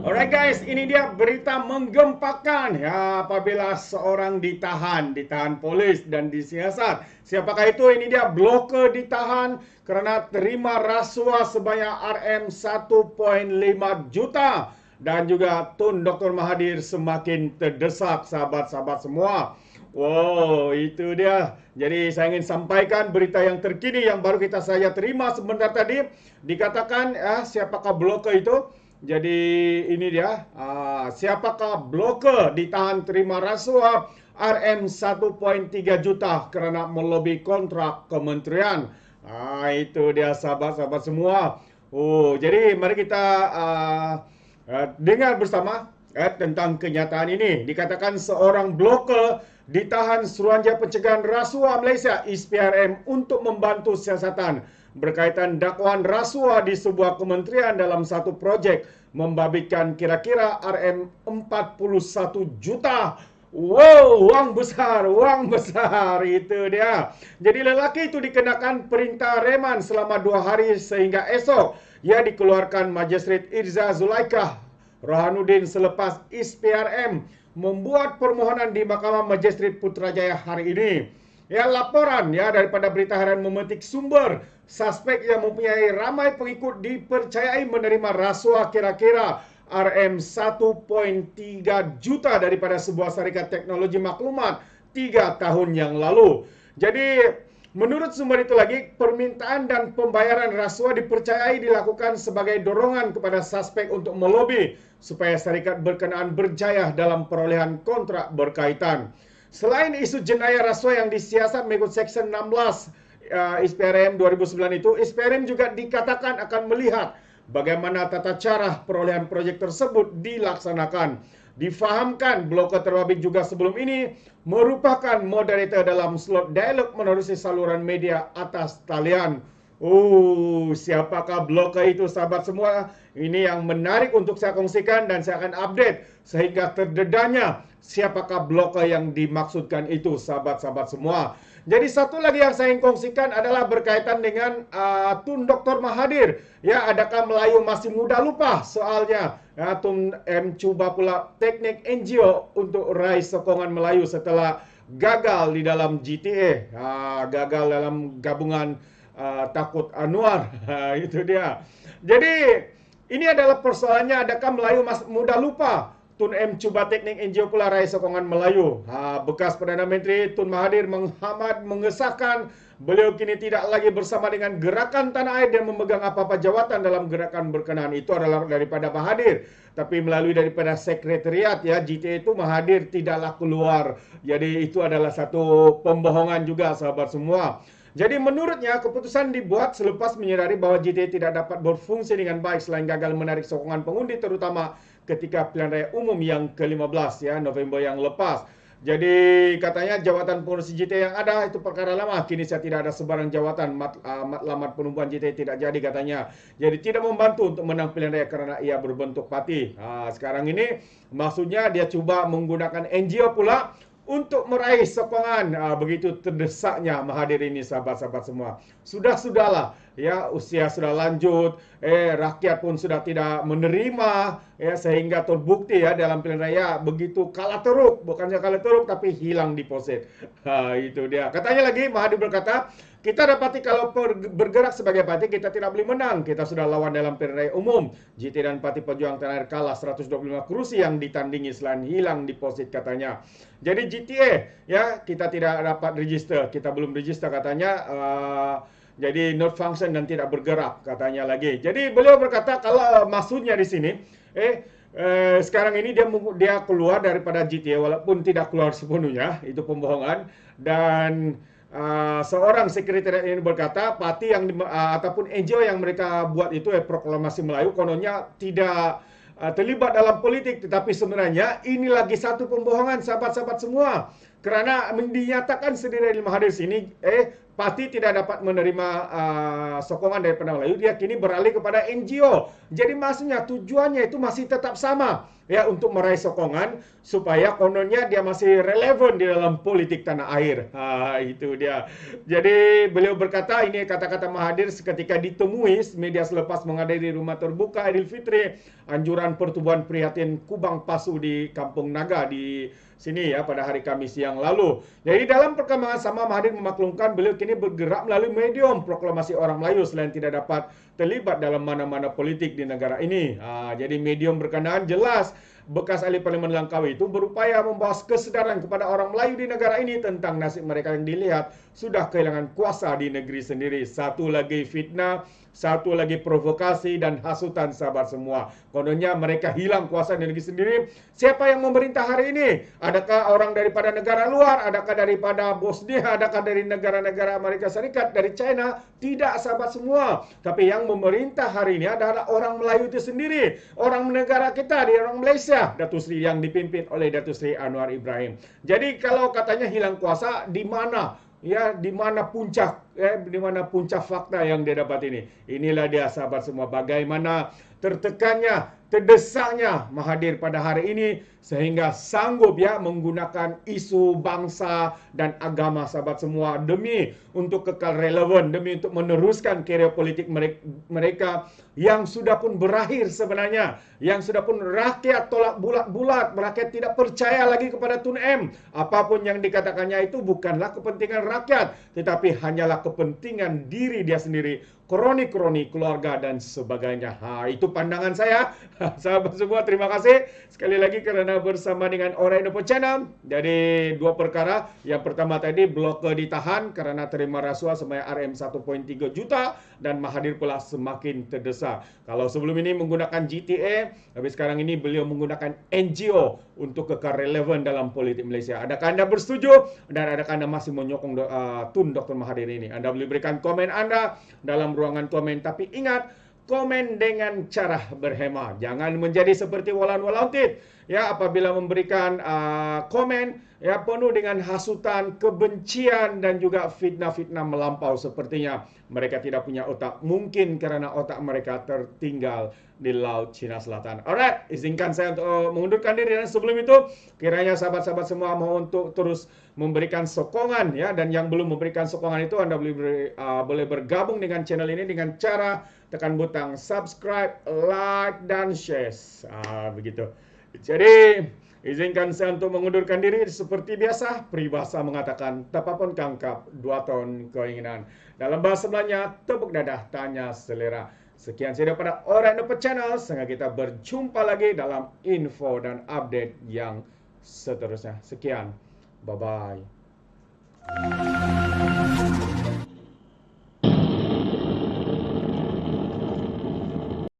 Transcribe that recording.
Alright guys, ini dia berita menggempakan ya apabila seorang ditahan polis dan disiasat. Siapakah itu? Ini dia blogger ditahan kerana terima rasuah sebanyak RM1.5 juta dan juga Tun Dr. Mahathir semakin terdesak sahabat-sahabat semua. Wow, itu dia. Jadi saya ingin sampaikan berita yang terkini yang baru kita saja terima sebentar tadi. Dikatakan siapakah blogger itu? Jadi ini dia, siapakah blogger ditahan terima rasuah RM1.3 juta kerana melobi kontrak kementerian. Itu dia sahabat-sahabat semua. Oh, jadi mari kita dengar bersama tentang kenyataan ini. Dikatakan seorang blogger ditahan Suruhanjaya Pencegahan Rasuah Malaysia (SPRM) untuk membantu siasatan berkaitan dakwaan rasuah di sebuah kementerian dalam satu projek membabitkan kira-kira RM41 juta. Wow, wang besar itu dia. Jadi lelaki itu dikenakan perintah reman selama 2 hari sehingga esok. Ia dikeluarkan Magistrate Irza Zulaikah Rohanuddin selepas SPRM membuat permohonan di Mahkamah Magistrate Putrajaya hari ini. Ya, laporan daripada Berita Harian memetik sumber suspek yang mempunyai ramai pengikut dipercayai menerima rasuah kira-kira RM1.3 juta daripada sebuah syarikat teknologi maklumat 3 tahun yang lalu. Jadi menurut sumber itu lagi, permintaan dan pembayaran rasuah dipercayai dilakukan sebagai dorongan kepada suspek untuk melobi supaya syarikat berkenaan berjaya dalam perolehan kontrak berkaitan. Selain isu jenayah rasuah yang disiasat mengikut Seksyen 16 SPRM 2009 itu, SPRM juga dikatakan akan melihat bagaimana tata cara perolehan projek tersebut dilaksanakan. Difahamkan blogger terbabit juga sebelum ini merupakan moderator dalam slot dialog menerusi saluran media atas talian. Siapakah blogger itu sahabat semua? Ini yang menarik untuk saya kongsikan dan saya akan update sehingga terdedahnya siapakah blogger yang dimaksudkan itu sahabat-sahabat semua. Jadi satu lagi yang saya ingin kongsikan adalah berkaitan dengan Tun Dr. Mahathir. Ya, adakah Melayu masih mudah lupa soalnya? Tun M cuba pula teknik NGO untuk raih sokongan Melayu setelah gagal di dalam GTA. Gagal dalam gabungan takut Anwar. Itu dia. Jadi ini adalah persoalannya, adakah Melayu masih mudah lupa? Tun M cuba teknik NGO pula raih sokongan Melayu. Bekas Perdana Menteri Tun Mahathir mengesahkan beliau kini tidak lagi bersama dengan Gerakan Tanah Air dan memegang apa-apa jawatan dalam gerakan berkenaan. Itu adalah daripada Mahathir. Tapi melalui daripada sekretariat GTA itu Mahathir tidaklah keluar. Jadi itu adalah satu pembohongan juga sahabat semua. Jadi menurutnya keputusan dibuat selepas menyadari bahawa GTA tidak dapat berfungsi dengan baik selain gagal menarik sokongan pengundi terutama ketika pilihan raya umum yang ke-15 November yang lepas. Jadi katanya jawatan pengurusi GTA yang ada itu perkara lama. Kini saya tidak ada sebarang jawatan. Matlamat penumpuan GTA tidak jadi katanya. Jadi tidak membantu untuk menang pilihan raya kerana ia berbentuk parti. Sekarang ini maksudnya dia cuba menggunakan NGO pula untuk meraih sokongan. Begitu terdesaknya Mahathir ini sahabat-sahabat semua. Sudahlah usia sudah lanjut, rakyat pun sudah tidak menerima sehingga terbukti dalam pilihan raya begitu kalah teruk, bukannya kalah teruk tapi hilang deposit. Itu dia. Katanya lagi Mahathir berkata, kita dapati kalau bergerak sebagai parti kita tidak boleh menang. Kita sudah lawan dalam pilihan raya umum. JT dan Parti Perjuangan Tanah Air kalah 125 kursi yang ditandingi selain hilang deposit katanya. Jadi GTA kita tidak dapat register, kita belum register katanya. Jadi not function dan tidak bergerak katanya lagi. Jadi beliau berkata kalau maksudnya di sini sekarang ini dia keluar daripada GTA walaupun tidak keluar sepenuhnya, itu pembohongan. Dan seorang sekretariat ini berkata parti yang ataupun NGO yang mereka buat itu proklamasi Melayu kononnya tidak terlibat dalam politik, tetapi sebenarnya ini lagi satu pembohongan sahabat-sahabat semua. Kerana dinyatakan sendiri dari Mahathir sini, parti tidak dapat menerima sokongan daripada Melayu, dia kini beralih kepada NGO. Jadi maksudnya tujuannya itu masih tetap sama, ya, untuk meraih sokongan supaya kononnya dia masih relevan di dalam politik tanah air. Itu dia. Jadi beliau berkata, ini kata-kata Mahathir ketika ditemui media selepas menghadiri rumah terbuka Aidilfitri, anjuran pertubuhan prihatin Kubang Pasu di Kampung Naga di sini, ya, pada hari Khamis yang lalu. Jadi dalam perkembangan sama, Mahathir memaklumkan beliau kini bergerak melalui medium proklamasi orang Melayu selain tidak dapat terlibat dalam mana-mana politik di negara ini. Jadi medium berkenaan jelas bekas ahli Parlimen Langkawi itu berupaya membawa kesedaran kepada orang Melayu di negara ini tentang nasib mereka yang dilihat sudah kehilangan kuasa di negeri sendiri. Satu lagi fitnah, satu lagi provokasi dan hasutan, sahabat semua. Kononnya mereka hilang kuasa di negeri sendiri. Siapa yang memerintah hari ini? Adakah orang daripada negara luar? Adakah daripada Bosnia? Adakah dari negara-negara Amerika Serikat? Dari China? Tidak, sahabat semua. Tapi yang memerintah hari ini adalah orang Melayu itu sendiri. Orang negara kita, di orang Malaysia. Datuk Seri yang dipimpin oleh Datuk Seri Anwar Ibrahim. Jadi kalau katanya hilang kuasa, di mana? Ya, di mana puncak, di mana puncak fakta yang dia dapat ini. Inilah dia, sahabat semua, bagaimana tertekannya, terdesaknya Mahathir pada hari ini sehingga sanggup, ya, menggunakan isu bangsa dan agama, sahabat semua, demi untuk kekal relevan, demi untuk meneruskan karier politik mereka yang sudah pun berakhir sebenarnya, yang sudah pun rakyat tolak bulat-bulat, rakyat tidak percaya lagi kepada Tun M. Apapun yang dikatakannya itu bukanlah kepentingan rakyat, tetapi hanyalah kepentingan diri dia sendiri, kroni-kroni keluarga dan sebagainya. Itu pandangan saya. Sahabat semua, terima kasih sekali lagi kerana bersama dengan Orang Indopo Channel. Jadi dua perkara. Yang pertama tadi, blogger ditahan kerana terima rasuah sebanyak RM1.3 juta dan Mahathir pula semakin terdesak. Kalau sebelum ini menggunakan GTA, tapi sekarang ini beliau menggunakan NGO untuk kekal relevan dalam politik Malaysia. Adakah anda bersetuju dan adakah anda masih menyokong Tun Dr. Mahathir ini? Anda boleh berikan komen anda dalam ruangan komen. Tapi ingat, komen dengan cara berhemah. Jangan menjadi seperti Walan Walautit, ya, apabila memberikan komen, ya, penuh dengan hasutan, kebencian dan juga fitnah-fitnah melampau. Sepertinya mereka tidak punya otak. Mungkin kerana otak mereka tertinggal di Laut Cina Selatan. Alright, izinkan saya untuk mengundurkan diri, dan sebelum itu kiranya sahabat-sahabat semua mohon untuk terus memberikan sokongan, ya, dan yang belum memberikan sokongan itu Anda boleh bergabung dengan channel ini dengan cara tekan butang subscribe, like dan share. Begitu. Jadi izinkan saya untuk mengundurkan diri. Seperti biasa, peribahasa mengatakan tapapun kangkap, 2 tahun keinginan. Dalam bahasa Melayu, tepuk dadah, tanya selera. Sekian saya daripada Orang Indopo Channel. Sehingga kita berjumpa lagi dalam info dan update yang seterusnya. Sekian. Bye-bye.